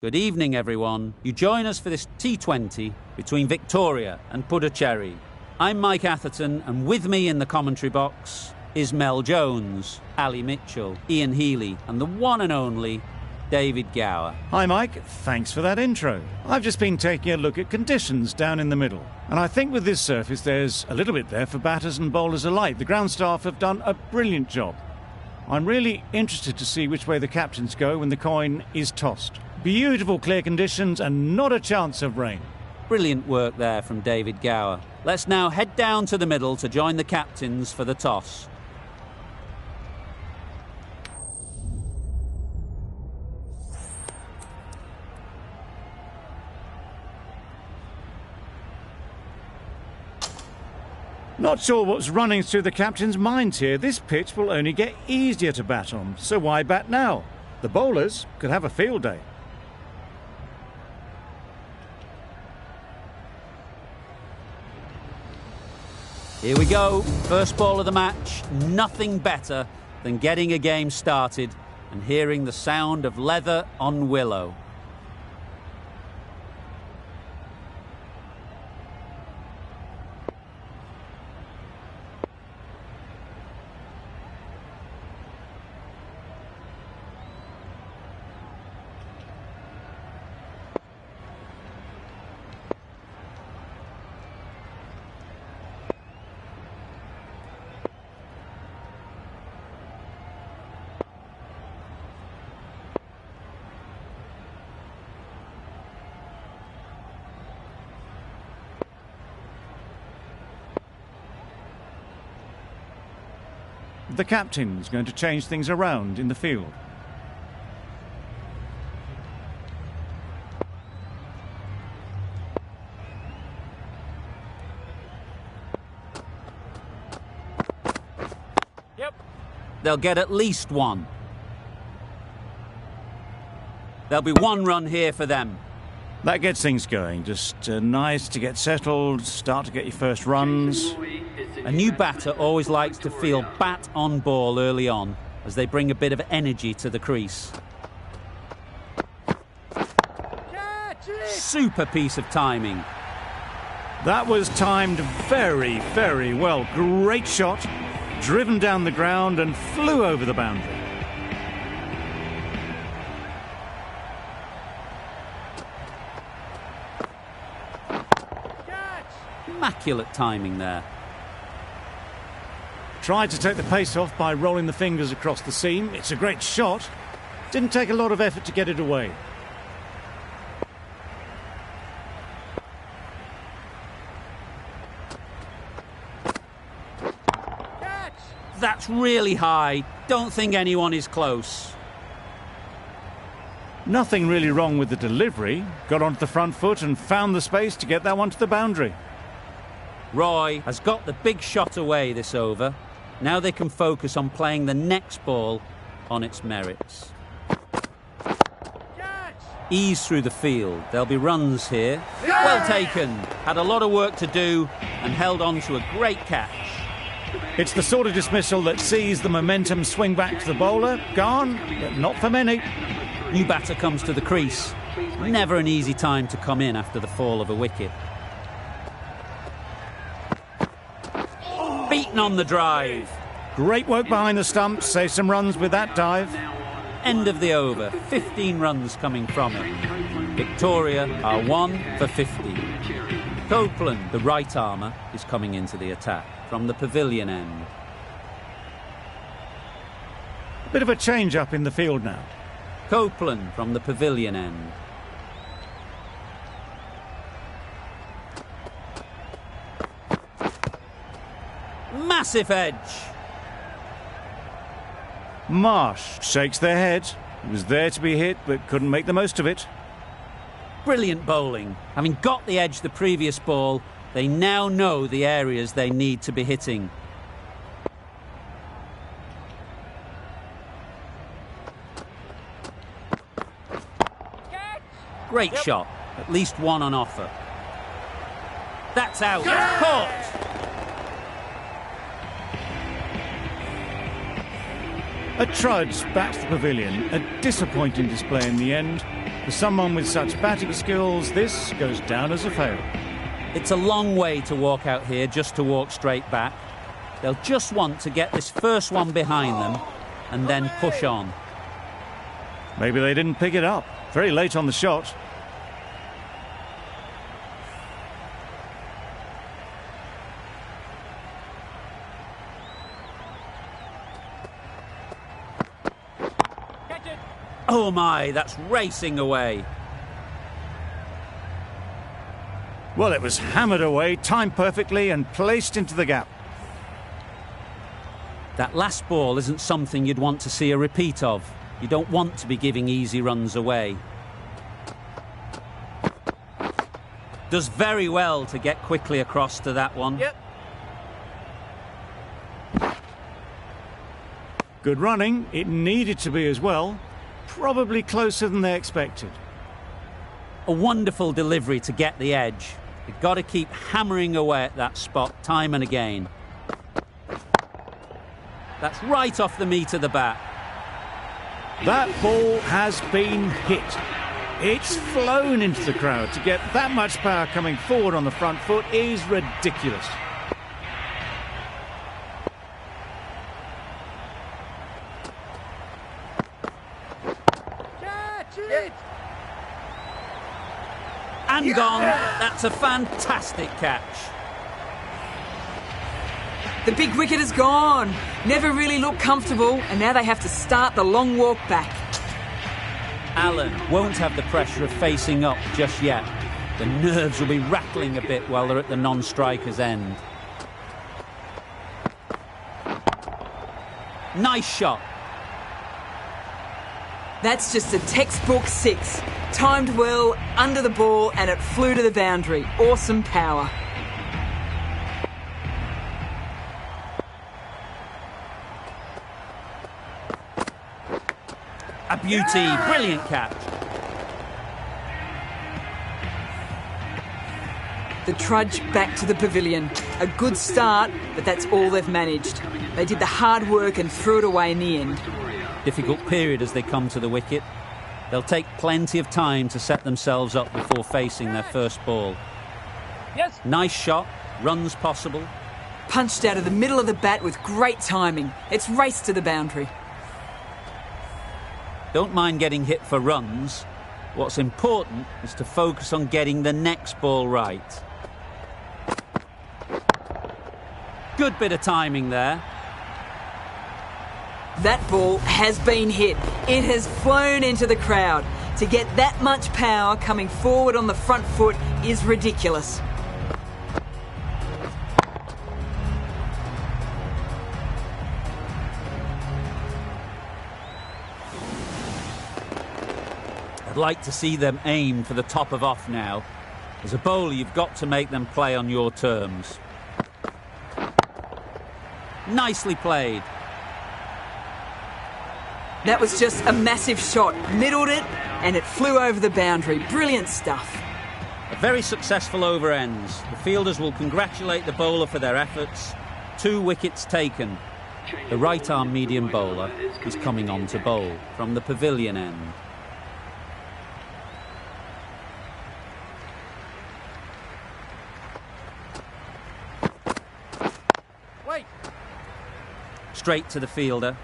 Good evening, everyone. You join us for this T20 between Victoria and Puducherry. I'm Mike Atherton, and with me in the commentary box is Mel Jones, Ali Mitchell, Ian Healy, and the one and only David Gower. Hi Mike, thanks for that intro. I've just been taking a look at conditions down in the middle, and I think with this surface there's a little bit there for batters and bowlers alike. The ground staff have done a brilliant job. I'm really interested to see which way the captains go when the coin is tossed. Beautiful clear conditions and not a chance of rain. Brilliant work there from David Gower. Let's now head down to the middle to join the captains for the toss. Not sure what's running through the captain's minds here. This pitch will only get easier to bat on, so why bat now? The bowlers could have a field day. Here we go, first ball of the match. Nothing better than getting a game started and hearing the sound of leather on willow. The captain's going to change things around in the field. Yep. They'll get at least one. There'll be one run here for them. That gets things going. Just nice to get settled, start to get your first runs. A new batter always likes to feel bat on ball early on, as they bring a bit of energy to the crease. Super piece of timing. That was timed very, very well. Great shot, driven down the ground and flew over the boundary. Immaculate timing there. Tried to take the pace off by rolling the fingers across the seam. It's a great shot. Didn't take a lot of effort to get it away. That's really high. Don't think anyone is close. Nothing really wrong with the delivery. Got onto the front foot and found the space to get that one to the boundary. Roy has got the big shot away this over. Now they can focus on playing the next ball on its merits. Ease through the field. There'll be runs here. Well taken. Had a lot of work to do and held on to a great catch. It's the sort of dismissal that sees the momentum swing back to the bowler. Gone, but not for many. New batter comes to the crease. Never an easy time to come in after the fall of a wicket. Beaten on the drive. Great work behind the stumps. Save some runs with that dive. End of the over. 15 runs coming from it. Victoria are 1 for 50. Copeland, the right armour, is coming into the attack from the pavilion end. A bit of a change up in the field now. Copeland from the pavilion end. Massive edge. Marsh shakes their head. He was there to be hit, but couldn't make the most of it. Brilliant bowling. Having got the edge the previous ball, they now know the areas they need to be hitting. Great shot. At least one on offer. That's out. Caught. A trudge back to the pavilion, a disappointing display in the end. For someone with such batting skills, this goes down as a fail. It's a long way to walk out here just to walk straight back. They'll just want to get this first one behind them and then push on. Maybe they didn't pick it up. Very late on the shot. Oh my, that's racing away. Well, it was hammered away, timed perfectly and placed into the gap. That last ball isn't something you'd want to see a repeat of. You don't want to be giving easy runs away. Does very well to get quickly across to that one. Yep. Good running. It needed to be as well. Probably closer than they expected. A wonderful delivery to get the edge. You've got to keep hammering away at that spot time and again. That's right off the meat of the bat. That ball has been hit. It's flown into the crowd. To get that much power coming forward on the front foot is ridiculous. And gone. That's a fantastic catch. The big wicket is gone. Never really looked comfortable, and now they have to start the long walk back. Allen won't have the pressure of facing up just yet. The nerves will be rattling a bit while they're at the non-striker's end. Nice shot. That's just a textbook six. Timed well, under the ball, and it flew to the boundary. Awesome power. A beauty, brilliant catch. The trudge back to the pavilion. A good start, but that's all they've managed. They did the hard work and threw it away in the end. Difficult period as they come to the wicket. They'll take plenty of time to set themselves up before facing their first ball. Yes. Nice shot, runs possible. Punched out of the middle of the bat with great timing. It's raced to the boundary. Don't mind getting hit for runs. What's important is to focus on getting the next ball right. Good bit of timing there. That ball has been hit. It has flown into the crowd. To get that much power coming forward on the front foot is ridiculous. I'd like to see them aim for the top of off now. As a bowler, you've got to make them play on your terms. Nicely played. That was just a massive shot. Middled it, and it flew over the boundary. Brilliant stuff. A very successful over ends. The fielders will congratulate the bowler for their efforts. 2 wickets taken. The right-arm medium bowler is coming on to bowl from the pavilion end. Wait. Straight to the fielder.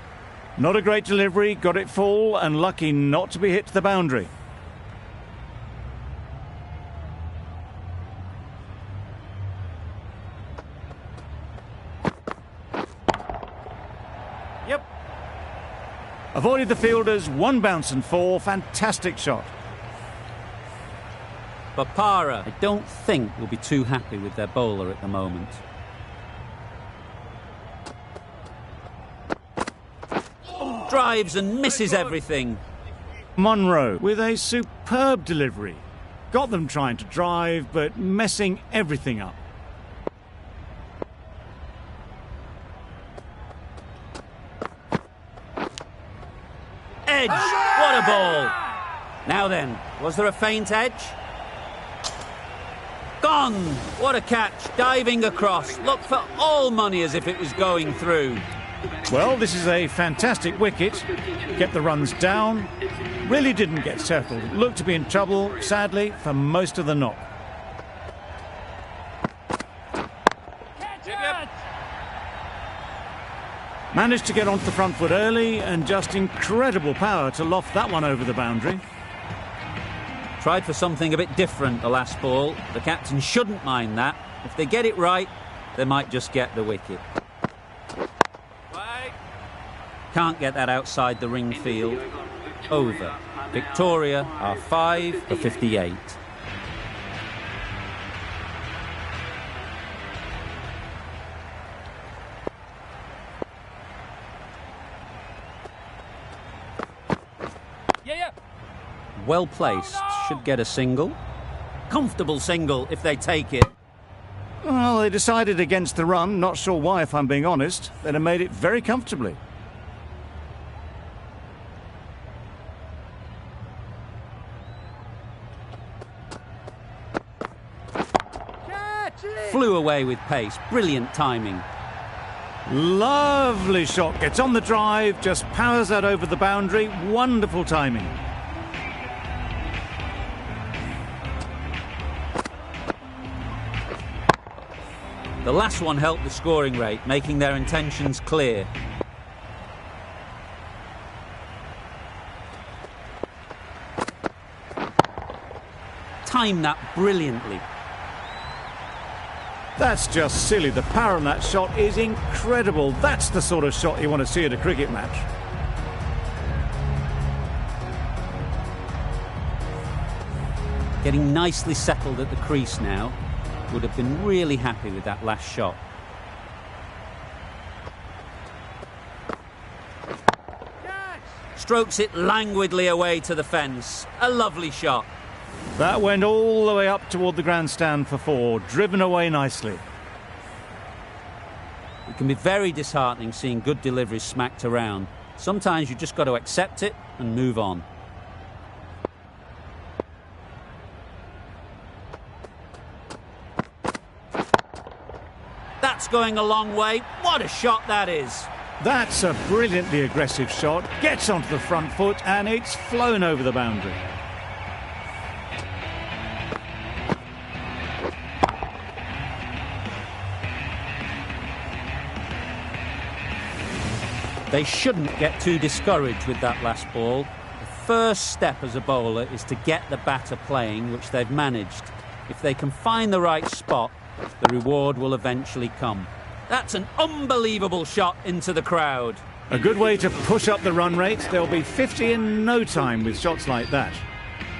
Not a great delivery, got it full and lucky not to be hit to the boundary. Yep. Avoided the fielders, 1 bounce and 4, fantastic shot. But Para, I don't think, will be too happy with their bowler at the moment. Drives and misses everything. Monroe with a superb delivery. Got them trying to drive, but messing everything up. Edge! What a ball! Now then, was there a feint edge? Gone! What a catch, diving across. Looked for all money as if it was going through. Well, this is a fantastic wicket. Kept the runs down. Really didn't get settled. Looked to be in trouble, sadly, for most of the knock. Managed to get onto the front foot early and just incredible power to loft that one over the boundary. Tried for something a bit different the last ball. The captain shouldn't mind that. If they get it right, they might just get the wicket. Can't get that outside the ring field. Over. Victoria are 5 for 58. Well placed. Should get a single. Comfortable single if they take it. Well, they decided against the run. Not sure why, if I'm being honest. They'd have made it very comfortably. Flew away with pace. Brilliant timing. Lovely shot. Gets on the drive, just powers that over the boundary. Wonderful timing. The last one helped the scoring rate, making their intentions clear. Timed that brilliantly. That's just silly. The power on that shot is incredible. That's the sort of shot you want to see at a cricket match. Getting nicely settled at the crease now. Would have been really happy with that last shot. Strokes it languidly away to the fence. A lovely shot. That went all the way up toward the grandstand for 4, driven away nicely. It can be very disheartening seeing good deliveries smacked around. Sometimes you just got to accept it and move on. That's going a long way. What a shot that is. That's a brilliantly aggressive shot. Gets onto the front foot and it's flown over the boundary. They shouldn't get too discouraged with that last ball. The first step as a bowler is to get the batter playing, which they've managed. If they can find the right spot, the reward will eventually come. That's an unbelievable shot into the crowd. A good way to push up the run rate. They'll be 50 in no time with shots like that.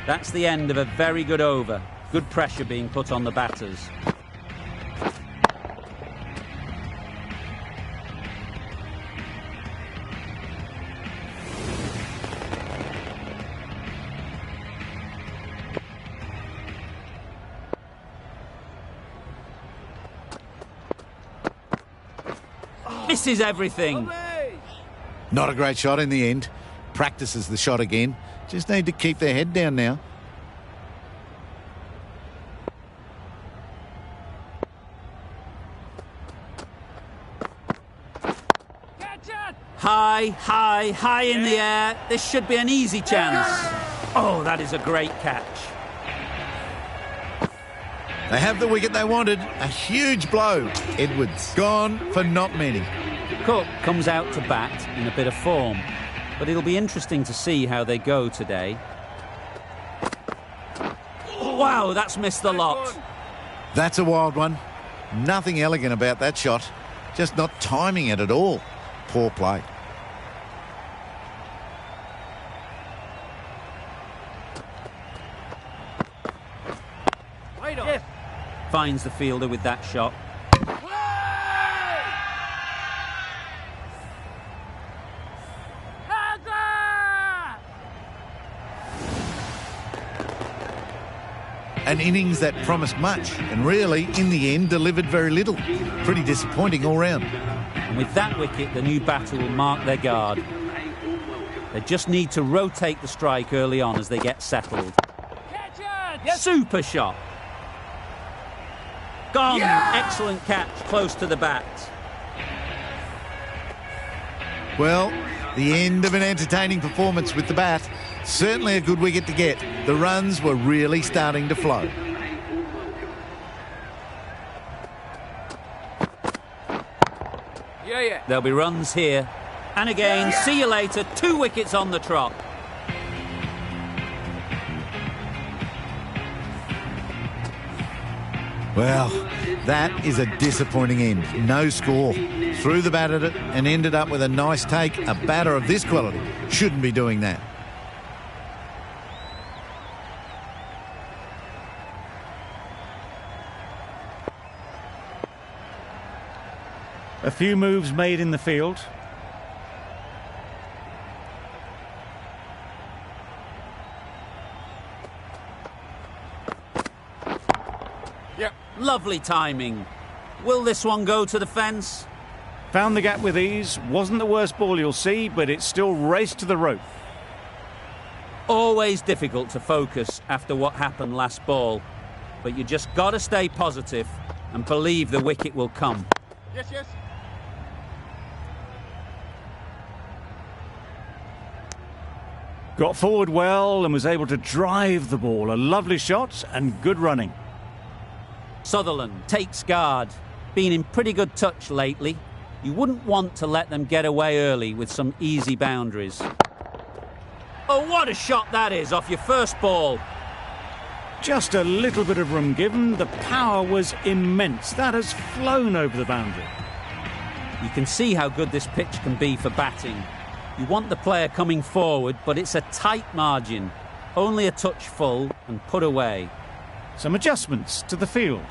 That's the end of a very good over. Good pressure being put on the batters. Misses everything. Not a great shot in the end. Practices the shot again. Just need to keep their head down now. High, high, high in the air. This should be an easy chance. Oh, that is a great catch. They have the wicket they wanted. A huge blow. Edwards gone for not many. Cook comes out to bat in a bit of form, but it'll be interesting to see how they go today. Wow, that's missed the lot. That's a wild one. Nothing elegant about that shot. Just not timing it at all. Poor play. Finds the fielder with that shot. An innings that promised much and really, in the end, delivered very little. Pretty disappointing all round. And with that wicket, the new batter will mark their guard. They just need to rotate the strike early on as they get settled. Super shot. Gone. Yeah! Excellent catch close to the bat. Well, the end of an entertaining performance with the bat. Certainly a good wicket to get. The runs were really starting to flow. Yeah. There'll be runs here. And again, see you later. 2 wickets on the trot. Well, that is a disappointing end. No score. Threw the bat at it and ended up with a nice take. A batter of this quality shouldn't be doing that. A few moves made in the field. Lovely timing. Will this one go to the fence? Found the gap with ease. Wasn't the worst ball you'll see, but it still raced to the rope. Always difficult to focus after what happened last ball. But you just got to stay positive and believe the wicket will come. Yes. Got forward well and was able to drive the ball. A lovely shot and good running. Sutherland takes guard. Been in pretty good touch lately. You wouldn't want to let them get away early with some easy boundaries. Oh, what a shot that is off your first ball. Just a little bit of room given. The power was immense. That has flown over the boundary. You can see how good this pitch can be for batting. You want the player coming forward, but it's a tight margin. Only a touch full and put away. Some adjustments to the field.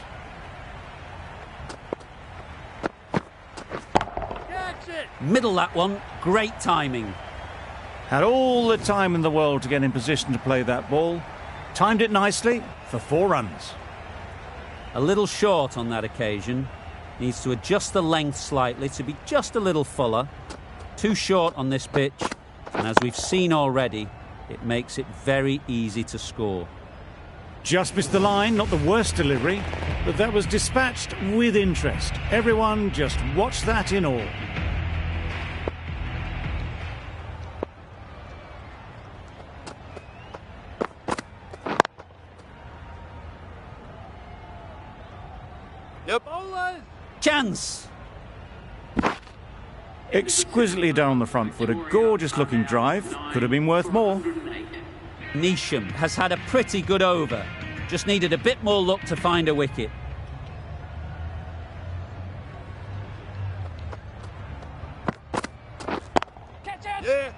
Catch it. Middle that one. Great timing. Had all the time in the world to get in position to play that ball. Timed it nicely for 4 runs. A little short on that occasion. Needs to adjust the length slightly to be just a little fuller. Too short on this pitch. And as we've seen already, it makes it very easy to score. Just missed the line, not the worst delivery, but that was dispatched with interest. Everyone just watched that in awe. Yep. Bowlers. Chance! Exquisitely done on the front foot, a gorgeous looking drive. Could have been worth more. Neesham has had a pretty good over. Just needed a bit more luck to find a wicket. Catch it. Yeah.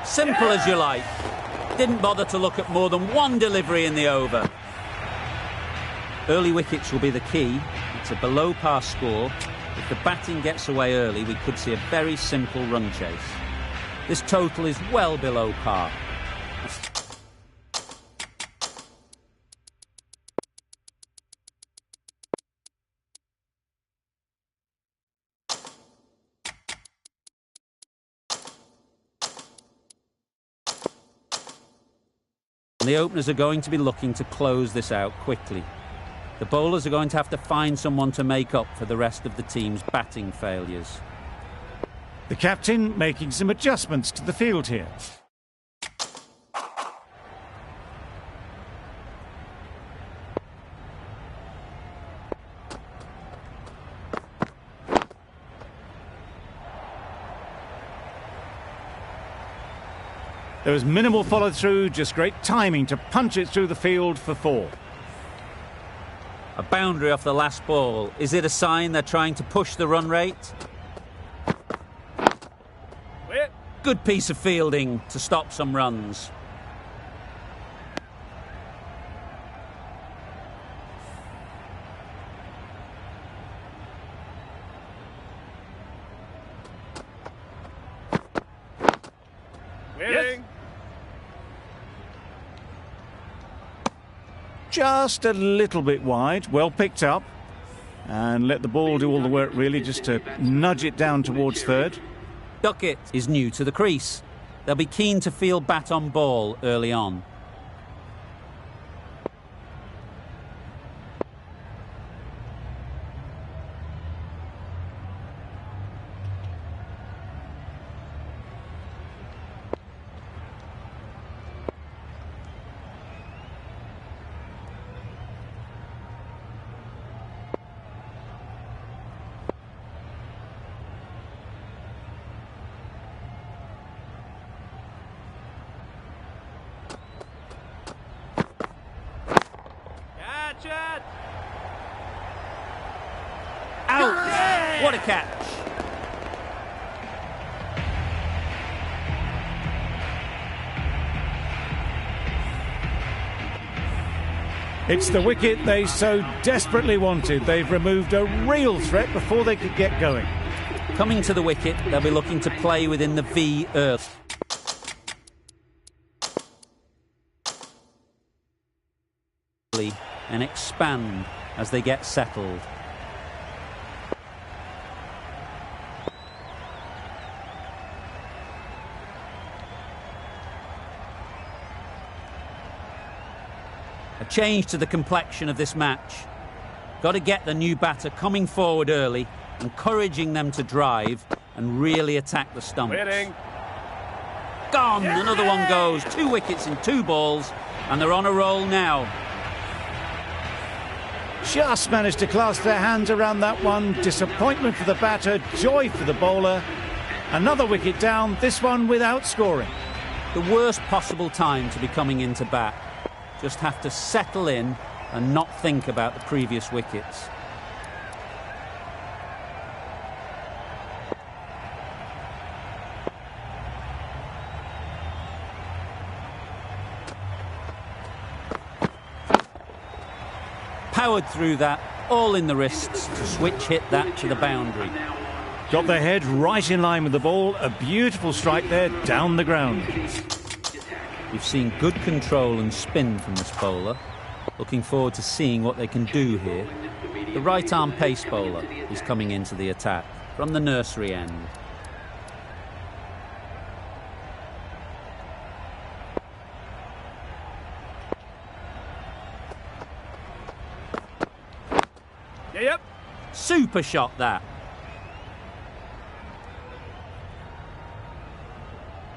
Simple as you like. Didn't bother to look at more than one delivery in the over. Early wickets will be the key. It's a below par score. If the batting gets away early, we could see a very simple run chase. This total is well below par. The openers are going to be looking to close this out quickly. The bowlers are going to have to find someone to make up for the rest of the team's batting failures. The captain making some adjustments to the field here. There was minimal follow-through, just great timing to punch it through the field for 4. A boundary off the last ball. Is it a sign they're trying to push the run rate? Wait. Good piece of fielding to stop some runs. Waiting. Just a little bit wide, well picked up. And let the ball do all the work really, just to nudge it down towards third. Duckett is new to the crease. They'll be keen to field bat on ball early on. Catch it! Out! Yeah! What a catch! It's the wicket they so desperately wanted. They've removed a real threat before they could get going. Coming to the wicket, they'll be looking to play within the V early and expand as they get settled. A change to the complexion of this match. Got to get the new batter coming forward early, encouraging them to drive and really attack the stumps. Winning. Gone! Another one goes. 2 wickets in 2 balls, and they're on a roll now. Just managed to clasp their hands around that one. Disappointment for the batter, joy for the bowler. Another wicket down, this one without scoring. The worst possible time to be coming into bat. Just have to settle in and not think about the previous wickets. Powered through that, all in the wrists to switch hit that to the boundary. Got their head right in line with the ball. A beautiful strike there, down the ground. We've seen good control and spin from this bowler. Looking forward to seeing what they can do here. The right-arm pace bowler is coming into the attack from the nursery end. Yep. Super shot that.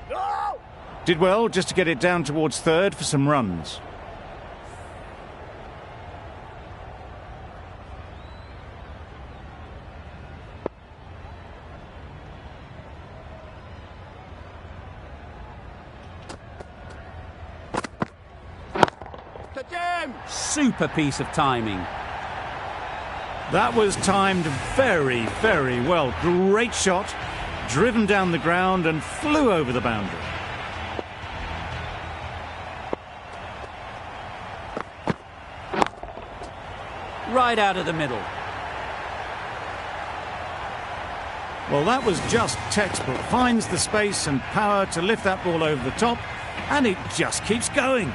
No! Did well just to get it down towards third for some runs. To Jim! Super piece of timing. That was timed very, very well. Great shot, driven down the ground and flew over the boundary. Right out of the middle. Well, that was just textbook. Finds the space and power to lift that ball over the top, and it just keeps going.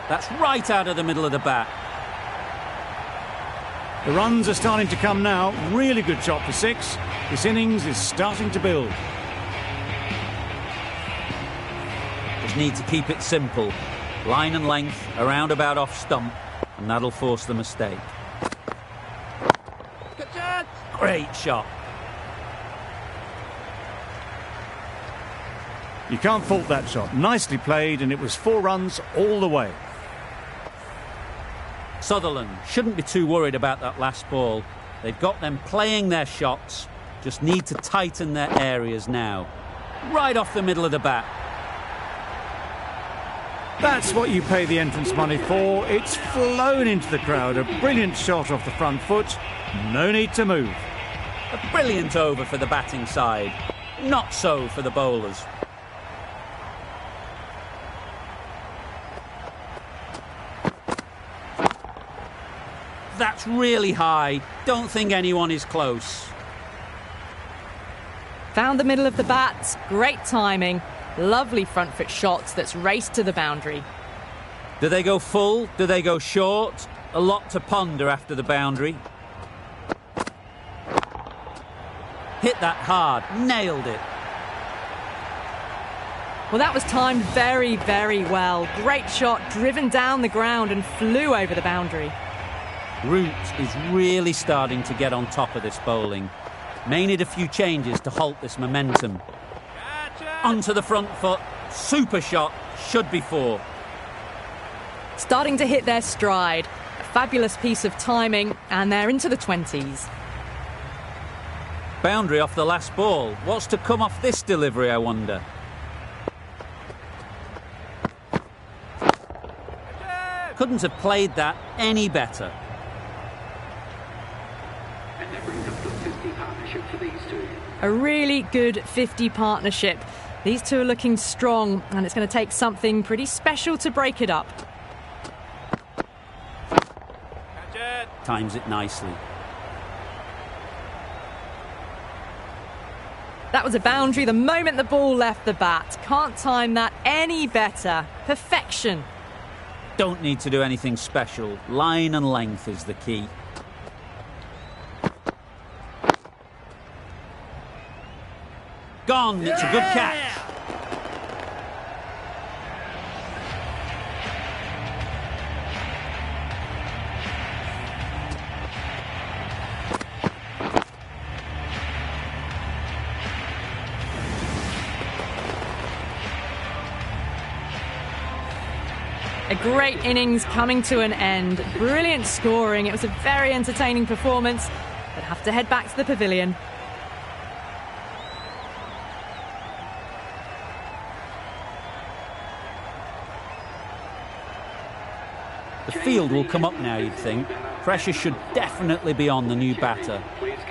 That's right out of the middle of the bat. The runs are starting to come now. Really good shot for 6. This innings is starting to build. Just need to keep it simple. Line and length, around about off stump, and that'll force the mistake. Catch it! Great shot. You can't fault that shot. Nicely played, and it was 4 runs all the way. Sutherland shouldn't be too worried about that last ball. They've got them playing their shots, just need to tighten their areas now. Right off the middle of the bat. That's what you pay the entrance money for. It's flown into the crowd. A brilliant shot off the front foot. No need to move. A brilliant over for the batting side. Not so for the bowlers. That's really high. Don't think anyone is close. Found the middle of the bat. Great timing. Lovely front foot shot that's raced to the boundary. Do they go full? Do they go short? A lot to ponder after the boundary. Hit that hard. Nailed it. Well, that was timed very, very well. Great shot, driven down the ground and flew over the boundary. Root is really starting to get on top of this bowling. May need a few changes to halt this momentum. Catch it! Onto the front foot. Super shot. Should be 4. Starting to hit their stride. A fabulous piece of timing, and they're into the 20s. Boundary off the last ball. What's to come off this delivery, I wonder? couldn't have played that any better. And that brings up the 50 partnership for these two. A really good 50 partnership. These two are looking strong, and it's going to take something pretty special to break it up. Catch it. Times it nicely. That was a boundary the moment the ball left the bat. Can't time that any better. Perfection. Don't need to do anything special. Line and length is the key. Gone. It's a good catch. A great innings coming to an end. Brilliant scoring. It was a very entertaining performance, but have to head back to the pavilion. The field will come up now, you'd think. Pressure should definitely be on the new batter,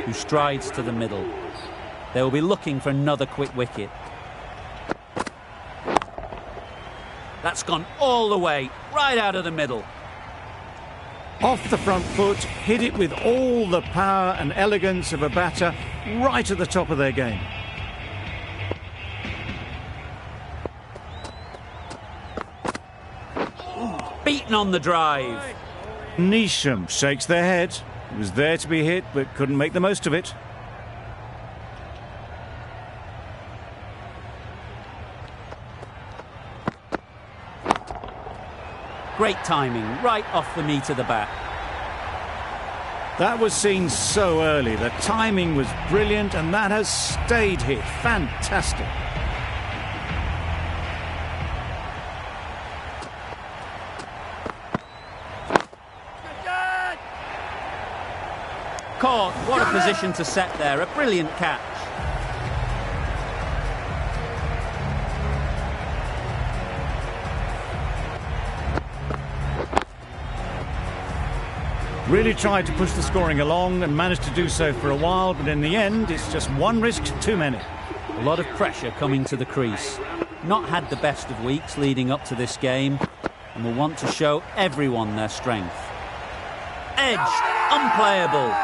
who strides to the middle. They will be looking for another quick wicket. That's gone all the way, right out of the middle. Off the front foot, hit it with all the power and elegance of a batter right at the top of their game. Beaten on the drive. Neesham shakes their head. It was there to be hit, but couldn't make the most of it. Great timing, right off the meat of the bat. That was seen so early. The timing was brilliant, and that has stayed hit. Fantastic. Caught. What a position to set there. A brilliant catch. Really tried to push the scoring along and managed to do so for a while, but in the end, it's just one risk too many. A lot of pressure coming to the crease. Not had the best of weeks leading up to this game, and will want to show everyone their strength. Edged. Unplayable.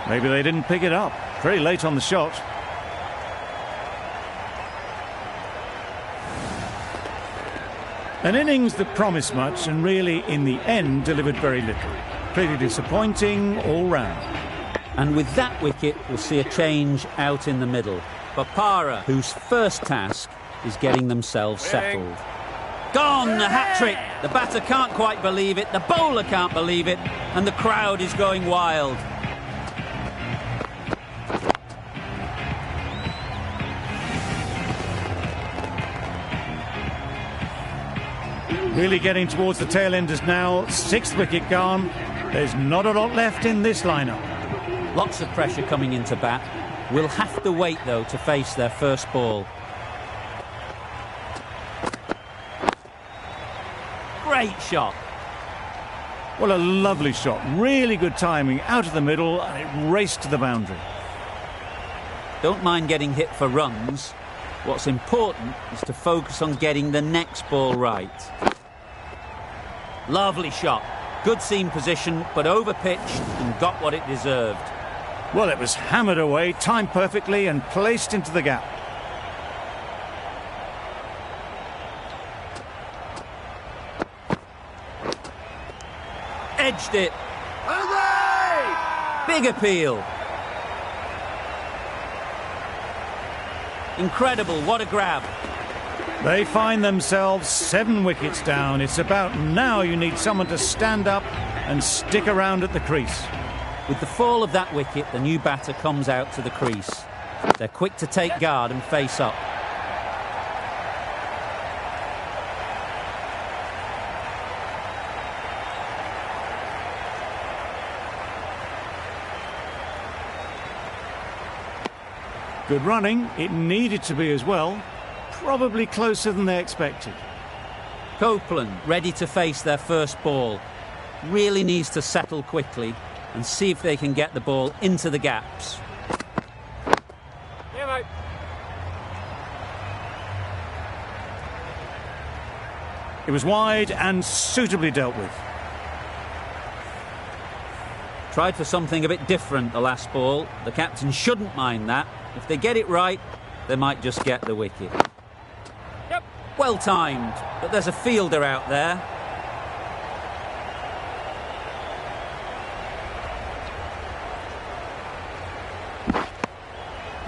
Maybe they didn't pick it up. Very late on the shot. An innings that promised much and really, in the end, delivered very little. Pretty disappointing all round. And with that wicket, we'll see a change out in the middle. Bopara, whose first task is getting themselves settled. Gone, a hat-trick. The batter can't quite believe it, the bowler can't believe it, and the crowd is going wild. Really getting towards the tail enders now. Sixth wicket gone. There's not a lot left in this lineup. Lots of pressure coming into bat. Will have to wait, though, to face their first ball. Great shot. Well, a lovely shot. Really good timing. Out of the middle, and it raced to the boundary. Don't mind getting hit for runs. What's important is to focus on getting the next ball right. Lovely shot. Good seam position, but over-pitched and got what it deserved. Well, it was hammered away, timed perfectly and placed into the gap. Edged it. Big appeal. Incredible, what a grab. They find themselves 7 wickets down. It's about now you need someone to stand up and stick around at the crease. With the fall of that wicket, the new batter comes out to the crease. They're quick to take guard and face up. Good running. It needed to be as well. Probably closer than they expected. Copeland ready to face their first ball. Really needs to settle quickly and see if they can get the ball into the gaps. Yeah, mate. It was wide and suitably dealt with. Tried for something a bit different the last ball. The captain shouldn't mind that. If they get it right, they might just get the wicket. Yep. Well timed, but there's a fielder out there.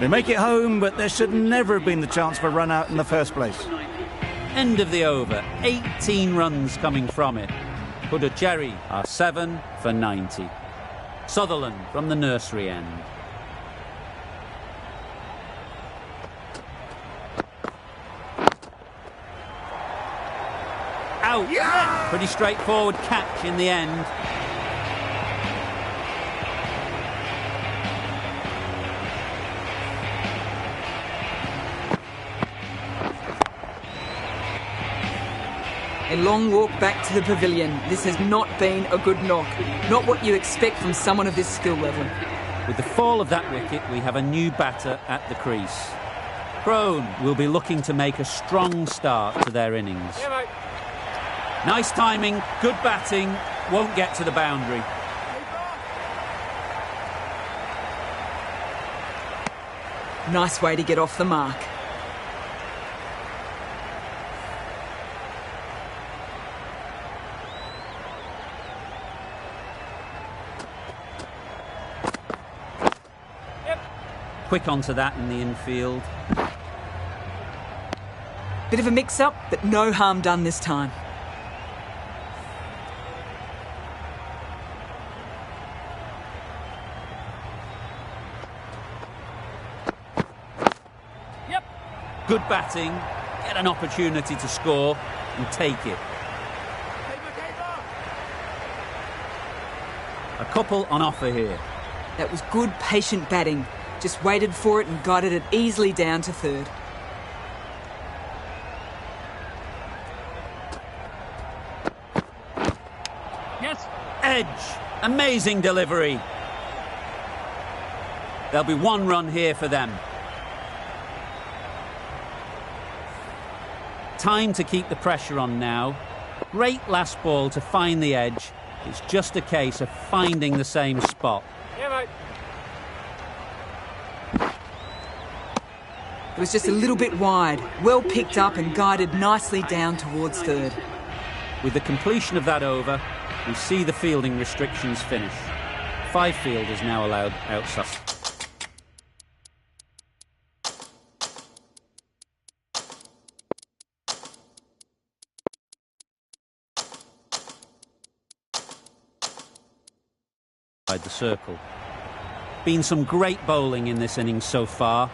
They make it home, but there should never have been the chance for a run out in the first place. End of the over. 18 runs coming from it. Puducherry are 7 for 90. Sutherland from the nursery end. Out! Yeah! Pretty straightforward catch in the end. A long walk back to the pavilion. This has not been a good knock. Not what you expect from someone of this skill level. With the fall of that wicket, we have a new batter at the crease. Crone will be looking to make a strong start to their innings. Yeah, mate. Nice timing, good batting, won't get to the boundary. Nice way to get off the mark. Quick onto that in the infield. Bit of a mix-up, but no harm done this time. Yep. Good batting, get an opportunity to score and take it. A couple on offer here. That was good, patient batting. Just waited for it and guided it easily down to third. Yes. Edge, amazing delivery. There'll be one run here for them. Time to keep the pressure on now. Great last ball to find the edge. It's just a case of finding the same spot. Yeah, mate. It was just a little bit wide. Well picked up and guided nicely down towards third. With the completion of that over, we see the fielding restrictions finish. 5 fielders now allowed outside. The circle. Been some great bowling in this innings so far.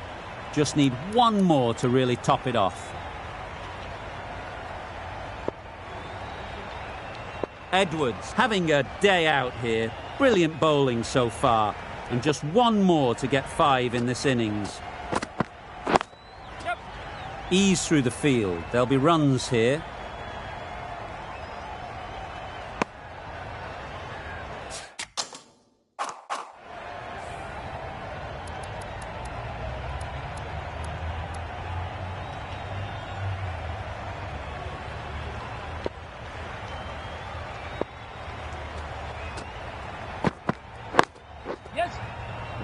Just need one more to really top it off. Edwards having a day out here. Brilliant bowling so far. And just one more to get 5 in this innings. Yep. Ease through the field. There'll be runs here.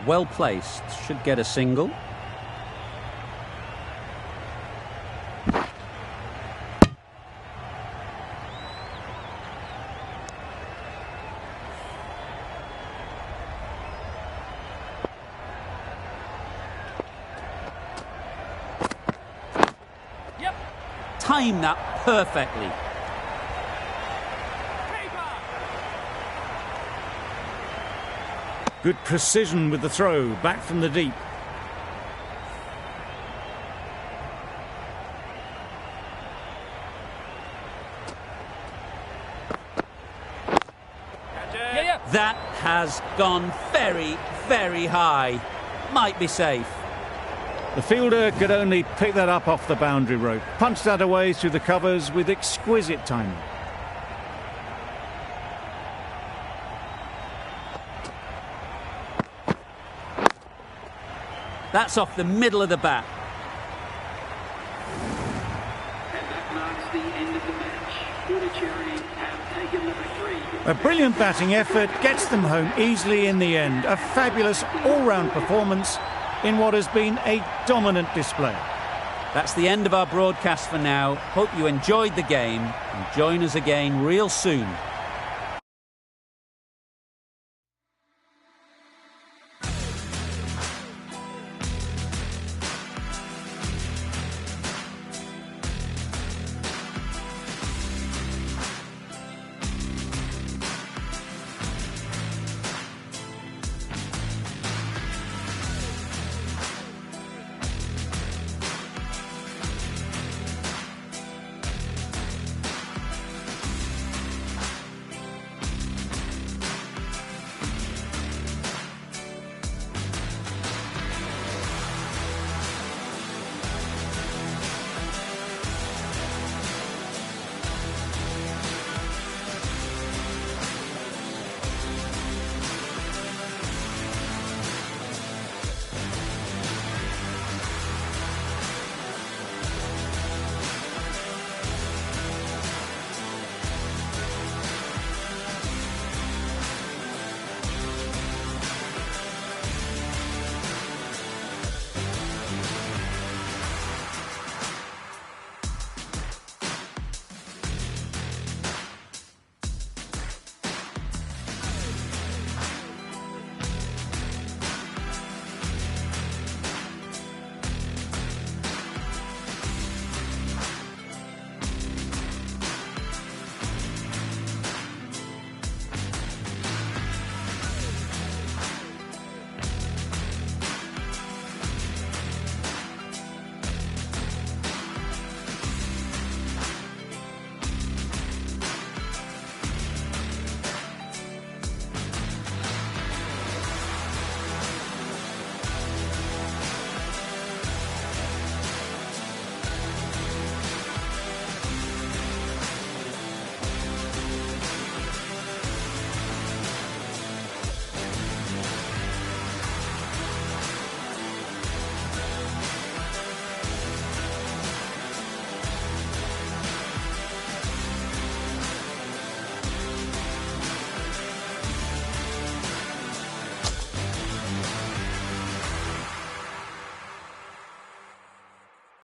Well placed, should get a single. Yep. Time that perfectly. Good precision with the throw, back from the deep. Yeah. That has gone very, very high. Might be safe. The fielder could only pick that up off the boundary rope. Punched that away through the covers with exquisite timing. That's off the middle of the bat. And that marks the end of the match. Budacherry have taken the victory. A brilliant batting effort gets them home easily in the end. A fabulous all-round performance in what has been a dominant display. That's the end of our broadcast for now. Hope you enjoyed the game and join us again real soon